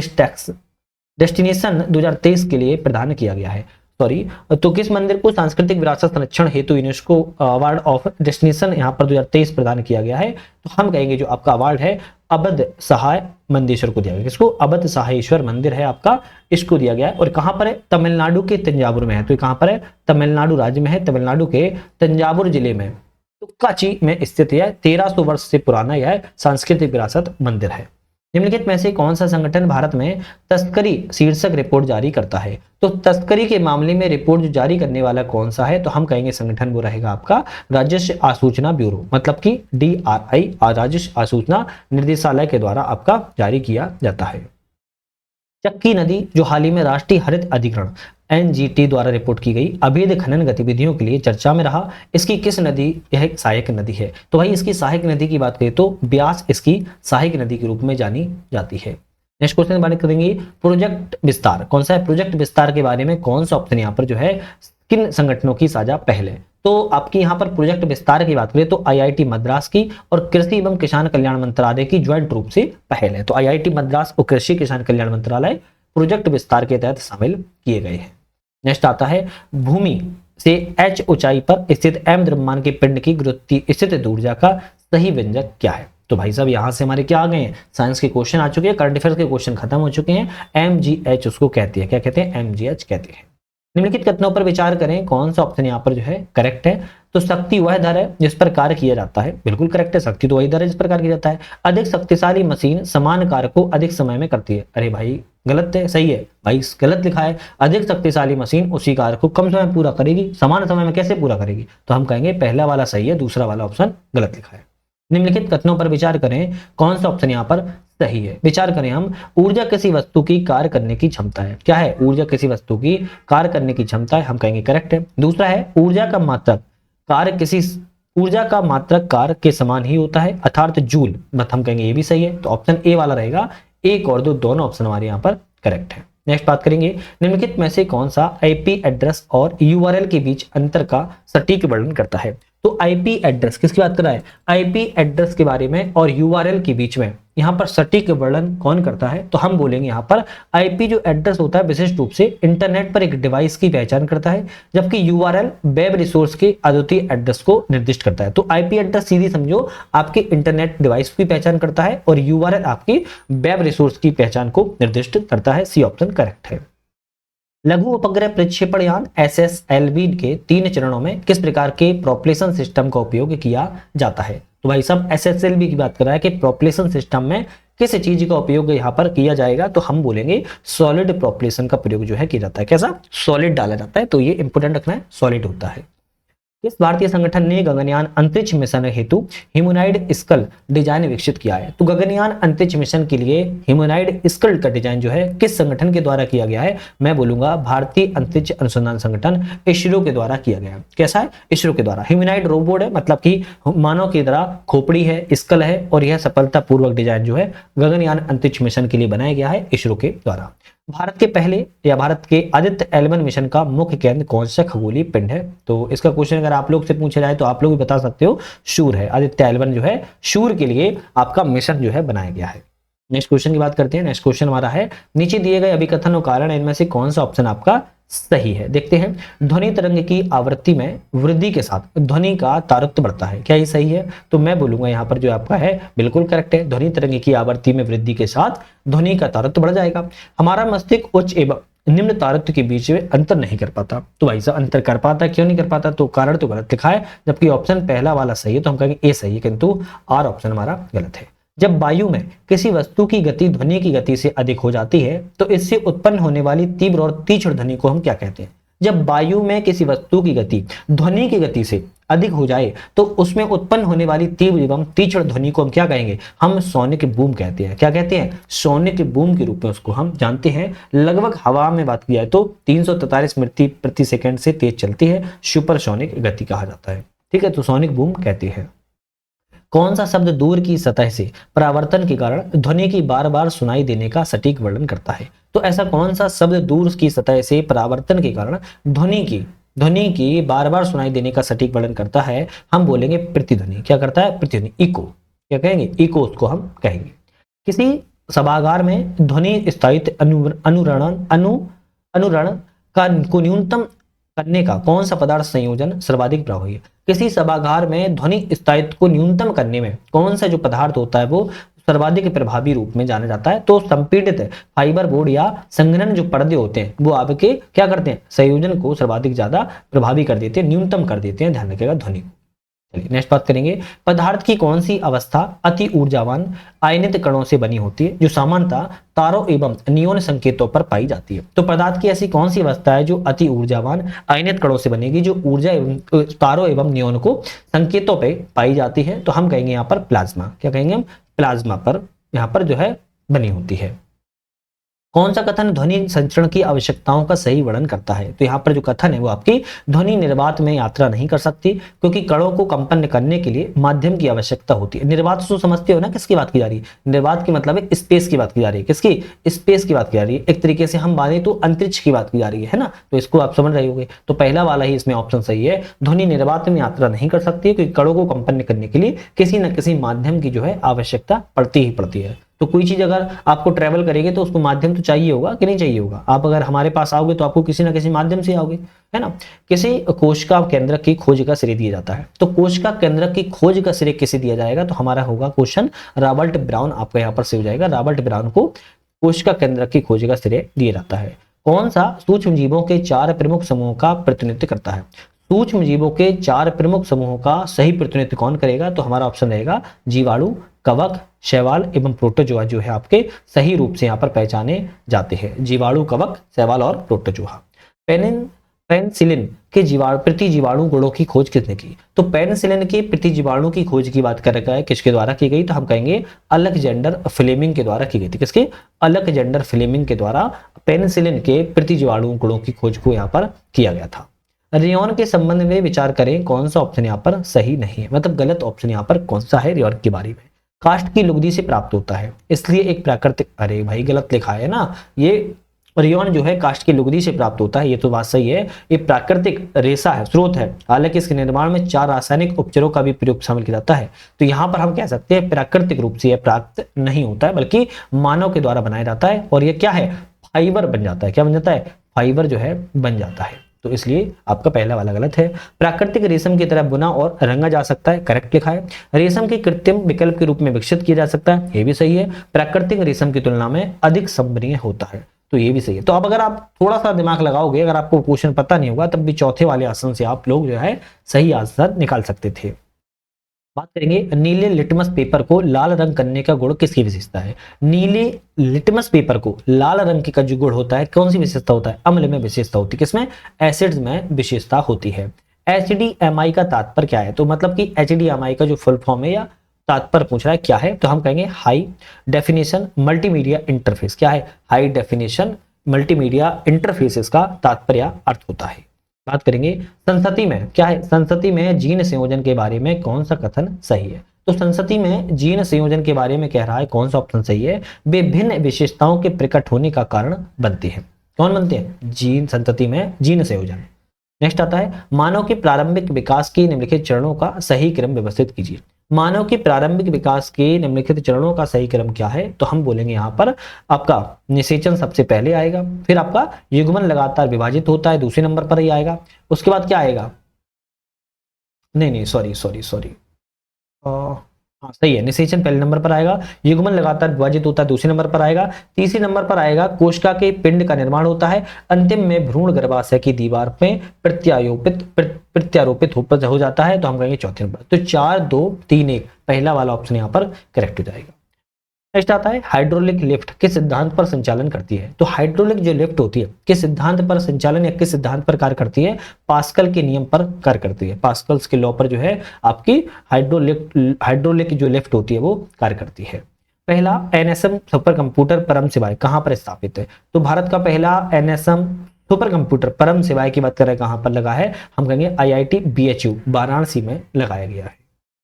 2023 के लिए प्रदान किया गया है? तो किस मंदिर को सांस्कृतिक विरासत संरक्षण हेतु यूनेस्को अवार्ड ऑफ डेस्टिनेशन यहाँ पर 2023 प्रदान किया गया है? तो हम कहेंगे जो आपका अवार्ड है अवध सहाय मंदेश्वर को दिया गया। किसको? अवध सहायेश्वर मंदिर है आपका, इसको दिया गया है। और कहां पर है? तमिलनाडु के तंजावुर में है। तो कहां पर है? तमिलनाडु राज्य में है, तमिलनाडु के तंजावुर जिले में तुक्काची में स्थित है। 1300 वर्ष से पुराना यह सांस्कृतिक विरासत मंदिर है। निम्नलिखित में से कौन सा संगठन भारत में तस्करी शीर्षक रिपोर्ट जारी करता है? तो तस्करी के मामले में रिपोर्ट जो जारी करने वाला कौन सा है? तो हम कहेंगे संगठन वो रहेगा आपका राजस्व आसूचना ब्यूरो, मतलब कि DRI, राजस्व आसूचना निर्देशालय के द्वारा आपका जारी किया जाता है। चक्की नदी जो हाल ही में राष्ट्रीय हरित अधिकरण एनजीटी द्वारा रिपोर्ट की गई अवैध खनन गतिविधियों के लिए चर्चा में रहा। इसकी किस नदी, यह एक सहायक नदी है। तो भाई इसकी सहायक नदी की बात करें तो ब्यास इसकी सहायक नदी के रूप में जानी जाती है। नेक्स्ट क्वेश्चन बात करेंगे प्रोजेक्ट विस्तार कौन सा है। प्रोजेक्ट विस्तार के बारे में कौन सा ऑप्शन यहाँ पर जो है किन संगठनों की साझा पहल है। तो आपकी यहाँ पर प्रोजेक्ट विस्तार की बात करें तो आईआईटी मद्रास की और कृषि एवं किसान कल्याण मंत्रालय की ज्वाइंट रूप से पहल है। तो आईआईटी मद्रास और कृषि किसान कल्याण मंत्रालय प्रोजेक्ट विस्तार के तहत शामिल किए गए हैं। नेक्स्ट आता है भूमि से h ऊंचाई पर स्थित m द्रव्यमान के पिंड की गुरुत्वीय स्थित ऊर्जा का सही व्यंजक क्या है। तो भाई साहब यहां से हमारे क्या आ गए हैं, साइंस के क्वेश्चन आ चुके हैं, करंट अफेयर्स के क्वेश्चन खत्म हो चुके हैं। mgh उसको कहते हैं, क्या कहते हैं, mgh कहते हैं। निम्नलिखित कथनों पर विचार करें, कौन सा ऑप्शन यहाँ पर जो है करेक्ट है। तो शक्ति वह दर है जिस पर कार्य किया जाता है, बिल्कुल करेक्ट है, शक्ति तो वही दर है जिस पर कार्य किया जाता है। अधिक शक्तिशाली मशीन समान कार्य को अधिक समय में करती है। अरे भाई गलत है, सही है भाई, गलत लिखा है। अधिक शक्तिशाली मशीन उसी कार्य को कम समय में पूरा करेगी, समान समय में कैसे पूरा करेगी। तो हम कहेंगे पहला वाला सही है, दूसरा वाला ऑप्शन गलत लिखा है। निम्नलिखित कथनों पर विचार करें, कौन सा ऑप्शन यहाँ पर सही है। विचार करें हम, ऊर्जा किसी वस्तु की कार्य करने की क्षमता है। क्या है, ऊर्जा किसी वस्तु की कार्य करने की क्षमता है, हम कहेंगे करेक्ट है। दूसरा है ऊर्जा का मात्रक कार्य के समान ही होता है अर्थात जूल, मत हम कहेंगे ये भी सही है। तो ऑप्शन ए वाला रहेगा, एक और दो दोनों ऑप्शन हमारे यहाँ पर करेक्ट है। नेक्स्ट बात करेंगे, निम्नलिखित में से कौन सा आईपी एड्रेस और यूआरएल के बीच अंतर का सटीक वर्णन करता है। तो आईपी एड्रेस किसकी बात कर रहा है, आईपी एड्रेस के बारे में और यूआरएल के बीच में यहाँ पर सटीक वर्णन कौन करता है। तो हम बोलेंगे यहाँ पर आईपी जो एड्रेस होता है विशिष्ट रूप से इंटरनेट पर एक डिवाइस की पहचान करता है, जबकि यूआरएल वेब रिसोर्स के अद्वितीय एड्रेस को निर्दिष्ट करता है। तो आईपी एड्रेस सीधी समझो आपके इंटरनेट डिवाइस की पहचान करता है और यूआरएल आपकी वेब रिसोर्स की पहचान को निर्दिष्ट करता है। सी ऑप्शन करेक्ट है। लघु उपग्रह प्रक्षेपण यान एसएसएलवी के 3 चरणों में किस प्रकार के प्रोपल्शन सिस्टम का उपयोग किया जाता है। तो भाई साहब एसएसएलवी की बात कर रहा है कि प्रोपल्शन सिस्टम में किस चीज का उपयोग यहाँ पर किया जाएगा। तो हम बोलेंगे सॉलिड प्रोपल्शन का प्रयोग जो है किया जाता है। कैसा, सॉलिड डाला जाता है, तो ये इंपोर्टेंट रखना है, सॉलिड होता है। किस भारतीय संगठन ने गगनयान अंतरिक्ष मिशन हेतु ह्यूमनॉइड स्कल डिजाइन विकसित किया है। तो गगनयान अंतरिक्ष मिशन के लिए ह्यूमनॉइड स्कल का डिजाइन जो है किस संगठन के द्वारा किया गया है। मैं बोलूंगा भारतीय अंतरिक्ष अनुसंधान संगठन इसरो के द्वारा किया गया है। कैसा है, इसरो के द्वारा। ह्यूमनॉइड रोबोट है, मतलब कि मानव की तरह खोपड़ी है, स्कल है, और यह सफलतापूर्वक डिजाइन जो है गगनयान अंतरिक्ष मिशन के लिए बनाया गया है इसरो के द्वारा। भारत के पहले या भारत के आदित्य एल1 मिशन का मुख्य केंद्र कौन सा खगोलीय पिंड है। तो इसका क्वेश्चन अगर आप लोग से पूछा जाए तो आप लोग भी बता सकते हो, सूर्य है। आदित्य एल1 जो है सूर्य के लिए आपका मिशन जो है बनाया गया है। नेक्स्ट क्वेश्चन की बात करते हैं। नेक्स्ट क्वेश्चन हमारा है, नीचे दिए गए अभिकथन और कारण इनमें से कौन सा ऑप्शन आपका सही है। देखते हैं, ध्वनि तरंग की आवृत्ति में वृद्धि के साथ ध्वनि का तारतम्य बढ़ता है। क्या ये सही है। तो मैं बोलूंगा यहाँ पर जो आपका है बिल्कुल करेक्ट है। ध्वनि तरंग की आवृत्ति में वृद्धि के साथ ध्वनि का तारतम्य बढ़ जाएगा। हमारा मस्तिष्क उच्च एवं निम्न तारतम्य के बीच में अंतर नहीं कर पाता। तो भाई साहब अंतर कर पाता, क्यों नहीं कर पाता, तो कारण तो गलत लिखा है, जबकि ऑप्शन पहला वाला सही है। तो हम कहेंगे ए सही है, किंतु आर ऑप्शन हमारा गलत है। जब वायु में किसी वस्तु की गति ध्वनि की गति से अधिक हो जाती है तो इससे उत्पन्न होने वाली तीव्र और तीक्ष्ण ध्वनि को हम क्या कहते हैं। जब वायु में किसी वस्तु की गति ध्वनि की गति से अधिक हो जाए तो उसमें उत्पन्न होने वाली तीव्र एवं तीक्ष्ण ध्वनि को हम क्या कहेंगे, हम सोनिक बूम कहते हैं। क्या कहते हैं, सोनिक बूम के रूप में उसको हम जानते हैं। लगभग हवा में बात की जाए तो 343 मीटर प्रति सेकंड से तेज चलती है, सुपरसोनिक गति कहा जाता है। ठीक है, तो सोनिक बूम कहते हैं। कौन सा शब्द दूर की सतह से परावर्तन के कारण ध्वनि की बार बार सुनाई देने का सटीक वर्णन करता है। तो ऐसा कौन सा शब्द दूर की सतह से परावर्तन के कारण ध्वनि की बार बार सुनाई देने का सटीक वर्णन करता है। हम बोलेंगे प्रतिध्वनि। क्या करता है, प्रतिध्वनि, इको। क्या कहेंगे, इको उसको हम कहेंगे। किसी सभागार में ध्वनि स्थायित्व अनुरण को न्यूनतम करने का कौन सा पदार्थ संयोजन सर्वाधिक प्रभावी है। किसी सभागार में ध्वनि स्थायित्व को न्यूनतम करने में कौन सा जो पदार्थ होता है वो सर्वाधिक प्रभावी रूप में जाना जाता है। तो संपीड़ित फाइबर बोर्ड या संघनन जो पर्दे होते हैं वो आपके क्या करते हैं, संयोजन को सर्वाधिक ज्यादा प्रभावी कर देते हैं, न्यूनतम कर देते हैं। ध्यान रखिएगा ध्वनि। चलिए नेक्स्ट बात करेंगे, पदार्थ की कौन सी अवस्था अति ऊर्जावान आयनित कणों से बनी होती है जो सामान्यतः तारों एवं नियोन संकेतों पर पाई जाती है। तो पदार्थ की ऐसी कौन सी अवस्था है जो अति ऊर्जावान आयनित कणों से बनेगी, जो ऊर्जा एवं तारों एवं नियोन को संकेतों पे पाई जाती है। तो हम कहेंगे यहाँ पर प्लाज्मा। क्या कहेंगे हम, प्लाज्मा पर यहाँ पर जो है बनी होती है। कौन सा कथन ध्वनि संचरण की आवश्यकताओं का सही वर्णन करता है? तो यहाँ पर जो कथन है वो आपकी ध्वनि निर्वात में यात्रा नहीं कर सकती, क्योंकि कणों को कंपन करने के लिए माध्यम की आवश्यकता होती है। निर्वात तो समझते हो ना किसकी बात की जा रही है? निर्वात की मतलब है स्पेस की बात की जा रही है। किसकी? स्पेस की बात की जा रही है। एक तरीके से हम माने तो अंतरिक्ष की बात की जा रही है ना? तो इसको आप समझ रहे होंगे। तो पहला वाला ही इसमें ऑप्शन सही है, ध्वनि निर्वात में यात्रा नहीं कर सकती, क्योंकि कणों को कंपन करने के लिए किसी न किसी माध्यम की जो है आवश्यकता पड़ती ही पड़ती है। तो कोई चीज अगर आपको ट्रेवल करेगी तो उसको माध्यम तो चाहिए होगा कि नहीं चाहिए होगा? आप अगर हमारे पास आओगे तो आपको किसी ना किसी माध्यम से आओगे, है ना? किसी कोशिका केंद्रक की खोज का श्रेय दिया जाता है, तो कोशिका केंद्रक की खोज का श्रेय किसे दिया जाएगा? तो हमारा होगा क्वेश्चन रॉबर्ट ब्राउन, आपका यहाँ पर से हो जाएगा। रॉबर्ट ब्राउन को कोशिका केंद्रक की खोज का श्रेय दिया जाता है। कौन सा सूक्ष्म जीवों के 4 प्रमुख समूहों का प्रतिनिधित्व करता है? सूक्ष्म जीवों के 4 प्रमुख समूहों का सही प्रतिनिधित्व कौन करेगा? तो हमारा ऑप्शन रहेगा जीवाणु, कवक, शैवाल एवं प्रोटोजोआ जो है आपके सही रूप से यहाँ पर पहचाने जाते हैं। जीवाणु, कवक, शैवाल और प्रोटोजोआ। पेनिसिलिन के प्रतिजीवाणु गुणों की खोज किसने की? तो पेनिसिलिन के प्रतिजीवाणु की खोज की बात कर रखा है, किसके द्वारा की गई? तो हम कहेंगे अलेक्जेंडर फ्लेमिंग के द्वारा की गई थी। किसके? अलेक्जेंडर फ्लेमिंग के द्वारा पेनिसिलिन के प्रतिजीवाणु गुणों की खोज को यहाँ पर किया गया था। रेयॉन के संबंध में विचार करें, कौन सा ऑप्शन यहाँ पर सही नहीं है, मतलब गलत ऑप्शन यहाँ पर कौन सा है रेयॉन के बारे में? काष्ठ की लुगदी से प्राप्त होता है, इसलिए एक प्राकृतिक, अरे भाई गलत लिखा है ना, ये रेयॉन जो है काष्ठ की लुगदी से प्राप्त होता है, ये तो बात सही है। ये प्राकृतिक रेशा है, स्रोत है, हालांकि इसके निर्माण में 4 रासायनिक उपचारों का भी प्रयोग शामिल किया जाता है। तो यहाँ पर हम कह सकते हैं प्राकृतिक रूप से यह प्राप्त नहीं होता है, बल्कि मानव के द्वारा बनाया जाता है, और ये क्या है? फाइबर बन जाता है। क्या बन जाता है? फाइबर जो है बन जाता है। तो इसलिए आपका पहला वाला गलत है। प्राकृतिक रेशम की तरह बुना और रंगा जा सकता है, करेक्ट लिखा है। रेशम के कृत्रिम विकल्प के रूप में विकसित किया जा सकता है, ये भी सही है। प्राकृतिक रेशम की तुलना में अधिक संभरणीय होता है, तो ये भी सही है। तो अब अगर आप थोड़ा सा दिमाग लगाओगे, अगर आपको क्वेश्चन पता नहीं होगा, तब भी चौथे वाले आंसर से आप लोग जो है सही आंसर निकाल सकते थे। बात करेंगे नीले लिटमस पेपर को लाल रंग करने का गुण किसकी विशेषता है? नीले लिटमस पेपर को लाल रंग का जो गुण होता है, कौन सी विशेषता होता है? अम्ल में विशेषता होती है। किसमें? एसिड्स में विशेषता होती है। HDMI का तात्पर्य क्या है? तो मतलब कि HDMI का जो फुल फॉर्म है या तात्पर्य पूछ रहा है क्या है, तो हम कहेंगे हाई डेफिनेशन मल्टीमीडिया इंटरफेस। क्या है? हाई डेफिनेशन मल्टीमीडिया इंटरफेस इसका तात्पर्य अर्थ होता है। बात करेंगे संस्कृति में, क्या है? संस्कृति में जीन संयोजन के बारे में कौन सा कथन सही है? तो संस्कृति में जीन संयोजन के बारे में कह रहा है, कौन सा ऑप्शन सही है? विभिन्न विशेषताओं के प्रकट होने का कारण बनते हैं। कौन बनते हैं? जीन, संस्कृति में जीन संयोजन। नेक्स्ट आता है मानव के प्रारंभिक विकास के निम्नलिखित चरणों का सही क्रम व्यवस्थित कीजिए। मानव के प्रारंभिक विकास के निम्नलिखित चरणों का सही क्रम क्या है? तो हम बोलेंगे यहाँ पर आपका निषेचन सबसे पहले आएगा, फिर आपका युग्मन लगातार विभाजित होता है दूसरे नंबर पर ही आएगा। उसके बाद क्या आएगा? नहीं, सॉरी, हाँ सही है, निषेचन पहले नंबर पर आएगा, युग्मन लगातार विभाजित होता है दूसरे नंबर पर आएगा, तीसरे नंबर पर आएगा कोशिका के पिंड का निर्माण होता है, अंतिम में भ्रूण गर्भाशय की दीवार में प्रत्यारोपित हो जाता है, तो हम कहेंगे चौथे नंबर। तो 4 2 3 1 पहला वाला ऑप्शन यहाँ पर करेक्ट हो जाएगा। नेक्स्ट आता है हाइड्रोलिक लिफ्ट किस सिद्धांत पर संचालन करती है? तो हाइड्रोलिक जो लिफ्ट होती है किस सिद्धांत पर संचालन या किस सिद्धांत पर कार्य करती है? पास्कल के नियम पर कार्य करती है। पास्कल्स के लॉ पर जो है आपकी हाइड्रोलिक जो लिफ्ट होती है वो कार्य करती है। पहला NSM सुपर कंप्यूटर परम शिवाय कहां पर स्थापित है? तो भारत का पहला NSM सुपर कंप्यूटर परम शिवाय की बात कर रहे हैं, कहां पर लगा है? हम कहेंगे IIT BHU वाराणसी में लगाया गया है।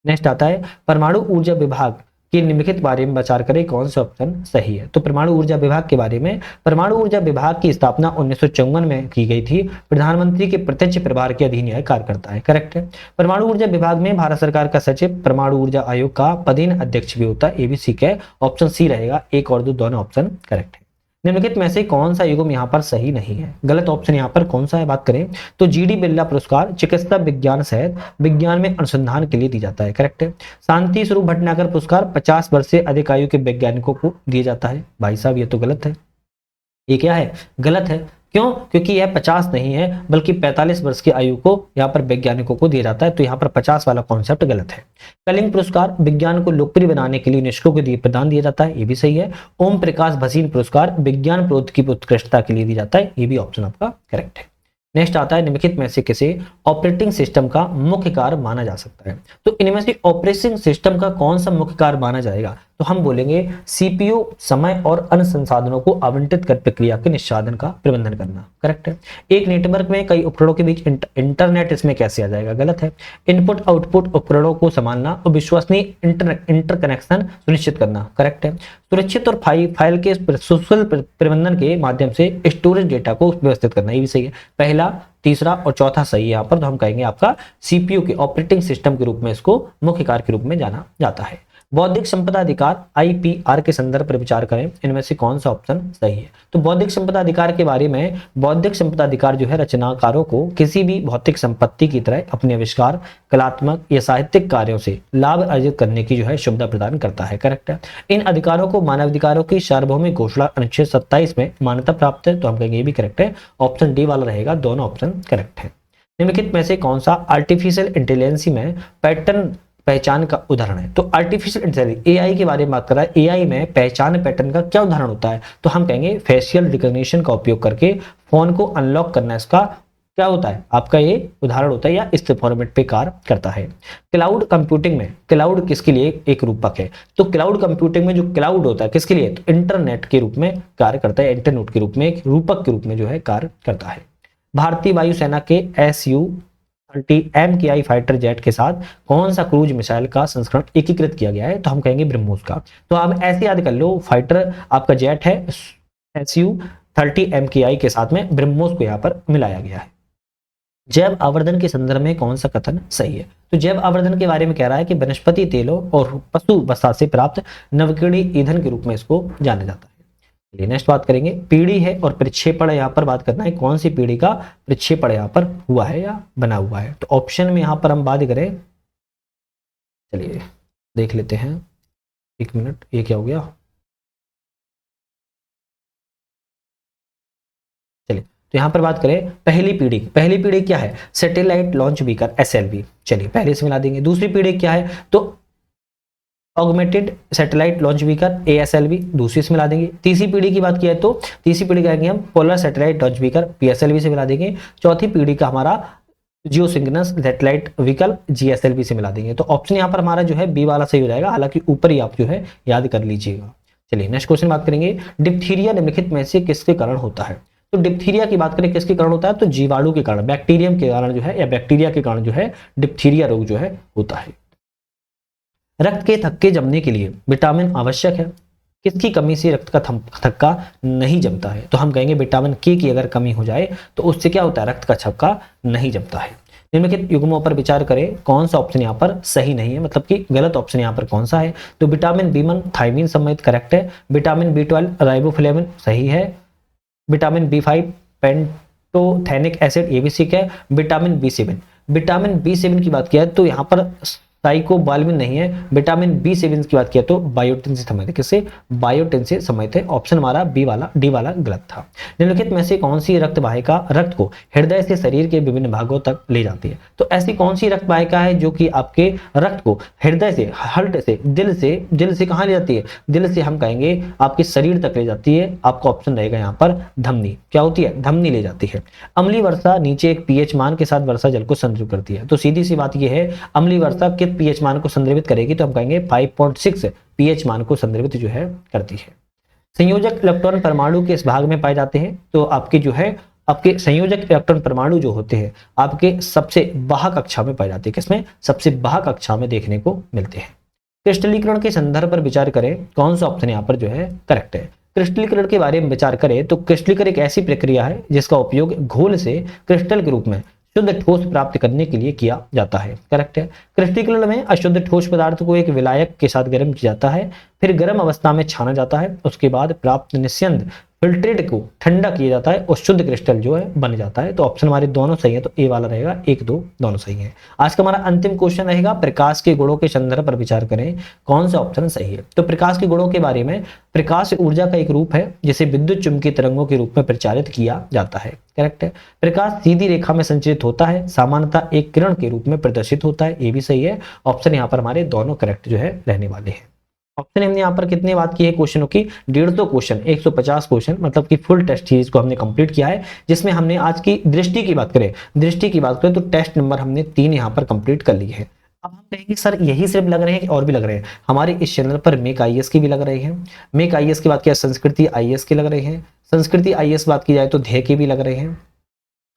नेक्स्ट आता है परमाणु ऊर्जा विभाग के निम्नलिखित बारे में विचार करें, कौन सा ऑप्शन सही है? तो परमाणु ऊर्जा विभाग के बारे में, परमाणु ऊर्जा विभाग की स्थापना 1954 में की गई थी, प्रधानमंत्री के प्रत्यक्ष प्रभार के अधीन यह कार्य करता है, करेक्ट है। परमाणु ऊर्जा विभाग में भारत सरकार का सचिव परमाणु ऊर्जा आयोग का पदेन अध्यक्ष भी होता है, ABC है, ऑप्शन सी रहेगा। 1 और 2 दोनों ऑप्शन करेक्ट है। निम्नलिखित में से कौन सा युग्म यहाँ पर सही नहीं है? गलत ऑप्शन यहाँ पर कौन सा है? बात करें तो GD बिरला पुरस्कार चिकित्सा विज्ञान सहित विज्ञान में अनुसंधान के लिए दिया जाता है, करेक्ट है। शांति स्वरूप भटनागर पुरस्कार 50 वर्ष से अधिक आयु के वैज्ञानिकों को दिया जाता है। भाई साहब ये तो गलत है, ये क्या है? गलत है। क्यों? क्योंकि यह 50 नहीं है बल्कि 45 वर्ष की आयु को यहाँ पर वैज्ञानिकों को दिया जाता है, तो यहाँ पर 50 वाला कॉन्सेप्ट गलत है। कलिंग पुरस्कार विज्ञान को लोकप्रिय बनाने के लिए यूनेस्को को प्रदान दिया जाता है, ये भी सही है। ओम प्रकाश भसीन पुरस्कार विज्ञान प्रौद्योगिकी की उत्कृष्टता के लिए दिया जाता है, ये भी ऑप्शन आपका करेक्ट है। नेक्स्ट आता है निम्नलिखित में से किसे ऑपरेटिंग सिस्टम का मुख्य कार्य माना जा सकता है? तो इनमें से ऑपरेटिंग सिस्टम का कौन सा मुख्य कार्य माना जाएगा? तो हम बोलेंगे सीपीयू समय और अन्य संसाधनों को आवंटित कर प्रक्रिया के निष्पादन का प्रबंधन करना। करेक्ट है। एक नेटवर्क में कई उपकरणों के बीच इंटरनेट इसमें कैसे आ जाएगा, गलत है। इनपुट आउटपुट उपकरणों को संभालना और विश्वसनीय इंटरकनेक्शन सुनिश्चित करना। करेक्ट है। सुरक्षित और फाइल के सुशल प्रबंधन के माध्यम से स्टोरेज डेटा को व्यवस्थित करना, ये भी सही है। पहला, तीसरा और चौथा सही है यहाँ पर, तो हम कहेंगे आपका सीपीयू के ऑपरेटिंग सिस्टम के रूप में इसको मुख्य कार्य के रूप में जाना जाता है। बौद्धिक संपदा अधिकार आईपीआर के संदर्भ पर विचार करें, इनमें से कौन सा ऑप्शन सही है। तो बौद्धिक संपदा अधिकार के बारे में, बौद्धिक संपदा अधिकार जो है रचनाकारों को किसी भी भौतिक संपत्ति की तरह अपने आविष्कार, कलात्मक या साहित्यिक कार्यों से लाभ अर्जित करने की जो है सुविधा प्रदान करता है। करेक्ट है। इन अधिकारों को मानवाधिकारों की सार्वभौमिक घोषणा अनुच्छेद 27 में मान्यता प्राप्त है, तो हम कहेंगे ये भी करेक्ट है। ऑप्शन डी वाला रहेगा, दोनों ऑप्शन करेक्ट है। निम्नलिखित में से कौन सा आर्टिफिशियल इंटेलिजेंस में पैटर्न पहचान का उदाहरण है। तो आर्टिफिशियल इंटेलिजेंस एआई के बारे में बात कर रहा है। एआई में पहचान पैटर्न का क्या उदाहरण होता है, तो हम कहेंगे फेशियल रिकॉग्निशन का उपयोग करके फोन को अनलॉक करना, इसका क्या होता है आपका ये उदाहरण होता है या इस फॉर्मेट पे कार्य करता है। क्लाउड कंप्यूटिंग में क्लाउड किसके लिए एक रूपक है, तो क्लाउड कंप्यूटिंग में जो क्लाउड होता है किसके लिए, तो इंटरनेट के रूप में कार्य करता है, इंटरनेट के रूप में एक रूपक के रूप में जो है कार्य करता है। भारतीय वायुसेना के SU-30 MKI फाइटर जेट के साथ कौन सा क्रूज मिसाइल का संस्करण एकीकृत किया गया है, तो हम कहेंगे ब्रह्मोस का। तो आप ऐसे याद कर लो, फाइटर आपका जेट है SU-30 MKI के साथ में ब्रह्मोस को यहाँ पर मिलाया गया है। जैव आवर्धन के संदर्भ में कौन सा कथन सही है, तो जैव आवर्धन के बारे में कह रहा है कि वनस्पति तेलों और पशु वसा से प्राप्त नवीकरणीय ईंधन के रूप में इसको जाना जाता है। नेक्स्ट बात करेंगे, पीढ़ी है और प्रक्षेपण यहाँ पर बात करना है, कौन सी पीढ़ी का प्रक्षेपण यहाँ पर हुआ है या बना हुआ है। तो ऑप्शन में यहाँ पर हम बात करें, चलिए देख लेते हैं, एक मिनट, ये क्या हो गया, चलिए तो यहाँ पर बात करें पहली पीढ़ी क्या है, सैटेलाइट लॉन्च व्हीकल SLV, चलिए पहले से मिला देंगे। दूसरी पीढ़ी क्या है, तो augmented satellite launch vehicle ASLV, दूसरी से मिला देंगे। तीसरी पीढ़ी की बात किया है तो तीसरी पीढ़ी कहेंगे हम polar satellite launch vehicle PSLV से मिला देंगे। चौथी पीढ़ी का हमारा जियोसिंक्रोनस सैटेलाइट व्हीकल GSLV से मिला देंगे। तो ऑप्शन यहाँ पर हमारा जो है बी वाला सही हो जाएगा, हालांकि ऊपर ही आप जो है याद कर लीजिएगा। चलिए नेक्स्ट क्वेश्चन बात करेंगे, डिप्थीरिया निम्नलिखित में से किसके कारण होता है। तो डिप्थीरिया की बात करें किसके कारण होता है, तो जीवाणु के कारण, बैक्टीरियम के कारण जो है या बैक्टीरिया के कारण जो है डिप्थीरिया रोग जो है होता है। रक्त के थक्के जमने के लिए विटामिन आवश्यक है, किसकी कमी से रक्त का थक्का नहीं जमता है, तो हम कहेंगे विटामिन के की अगर कमी हो जाए तो उससे क्या होता है, रक्त का थक्का नहीं जमता है। निम्नलिखित युग्मों पर विचार करें, कौन सा ऑप्शन यहाँ पर सही नहीं है, मतलब कि गलत ऑप्शन यहाँ पर कौन सा है। तो विटामिन B1 थायमीन सम्मिलित करेक्ट है, विटामिन B12 राइबोफ्लेविन सही है, विटामिन B5 पेंटोथेनिक एसिड ये भी ठीक है, विटामिन B7 की बात किया है तो यहाँ पर साइकोबाल्मिन नहीं है, विटामिन B7 की बात किया तो बायोटिन से संबंधित, किससे, बायोटिन से संबंधित है। ऑप्शन हमारा डी वाला गलत था। निम्नलिखित में से कौन सी रक्त वाहिका रक्त को हृदय से शरीर के विभिन्न भागों तक ले जाती है, तो ऐसी कौन सी रक्त वाहिका है जो कि आपके रक्त को हृदय से, हार्ट से, दिल से कहाँ ले जाती है, दिल से हम कहेंगे आपके शरीर तक ले जाती है। आपका ऑप्शन रहेगा यहाँ पर धमनी, क्या होती है, धमनी ले जाती है। अम्लीय वर्षा नीचे एक pH मान के साथ वर्षा जल को संदर्भित करती है, तो सीधी सी बात यह है अम्लीय वर्षा किस pH मान को संदर्भित करेगी, तो हम कहेंगे 5.6 pH मान को संदर्भित जो है करती है। संयोजक इलेक्ट्रॉन परमाणु के इस भाग में पाए जाते हैं, तो आपके जो है आपके संयोजक इलेक्ट्रॉन परमाणु जो होते हैं आपके सबसे बाह्य कक्षा में पाए जाते हैं, किसमें, सबसे बाह्य कक्षा में देखने को मिलते हैं। क्रिस्टलीकरण के संदर्भ पर विचार करें, कौन सा ऑप्शन यहाँ पर जो है करेक्ट है। क्रिस्टलीकरण के बारे में विचार करें तो क्रिस्टलीकरण एक ऐसी प्रक्रिया है जिसका उपयोग घोल से क्रिस्टल के रूप में शुद्ध ठोस प्राप्त करने के लिए किया जाता है। करेक्ट है। क्रिस्टलीकरण में अशुद्ध ठोस पदार्थ को एक विलायक के साथ गर्म किया जाता है, फिर गर्म अवस्था में छाना जाता है, उसके बाद प्राप्त निस्यंद फिल्ट्रेट को ठंडा किया जाता है और शुद्ध क्रिस्टल जो है बन जाता है। तो ऑप्शन हमारे दोनों सही है, तो ए वाला रहेगा, 1, 2 दोनों सही है। आज का हमारा अंतिम क्वेश्चन रहेगा, प्रकाश के गुणों के संदर्भ पर विचार करें, कौन सा ऑप्शन सही है। तो प्रकाश के गुणों के बारे में, प्रकाश ऊर्जा का एक रूप है जिसे विद्युत चुंबकीय तरंगों के रूप में प्रचारित किया जाता है। करेक्ट है। प्रकाश सीधी रेखा में संचरित होता है, सामान्यतः एक किरण के रूप में प्रदर्शित होता है, ये भी सही है। ऑप्शन यहाँ पर हमारे दोनों करेक्ट जो है रहने वाले हैं। ऑप्शन हमने यहाँ पर कितने बात की है क्वेश्चनों की, 150 क्वेश्चन, 150 क्वेश्चन, मतलब कि फुल टेस्ट सीरीज को हमने कंप्लीट किया है, जिसमें हमने आज की दृष्टि की बात करें तो टेस्ट नंबर हमने 3 यहाँ पर कंप्लीट कर लिए हैं। अब हम कहेंगे सर यही सिर्फ लग रहे हैं कि और भी लग रहे हैं? हमारे इस चैनल पर मेक आईएएस की भी लग रही है, मेक आईएएस की बात किया संस्कृति आईएएस की लग रही है, संस्कृति आईएएस बात की जाए तो ध्यय के भी लग रहे हैं,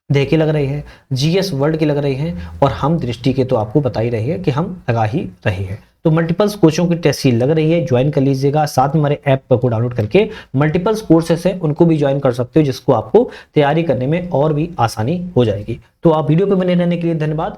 ध्यय की लग रही है, जीएस वर्ल्ड की लग रही है, और हम दृष्टि के तो आपको बता ही रही है कि हम लगा ही रहे हैं। तो मल्टीपल्स कोर्सों की टेस्ट सीरीज लग रही है, ज्वाइन कर लीजिएगा। साथ में हमारे ऐप को डाउनलोड करके मल्टीपल्स कोर्सेस है उनको भी ज्वाइन कर सकते हो, जिसको आपको तैयारी करने में और भी आसानी हो जाएगी। तो आप वीडियो पे बने रहने के लिए धन्यवाद।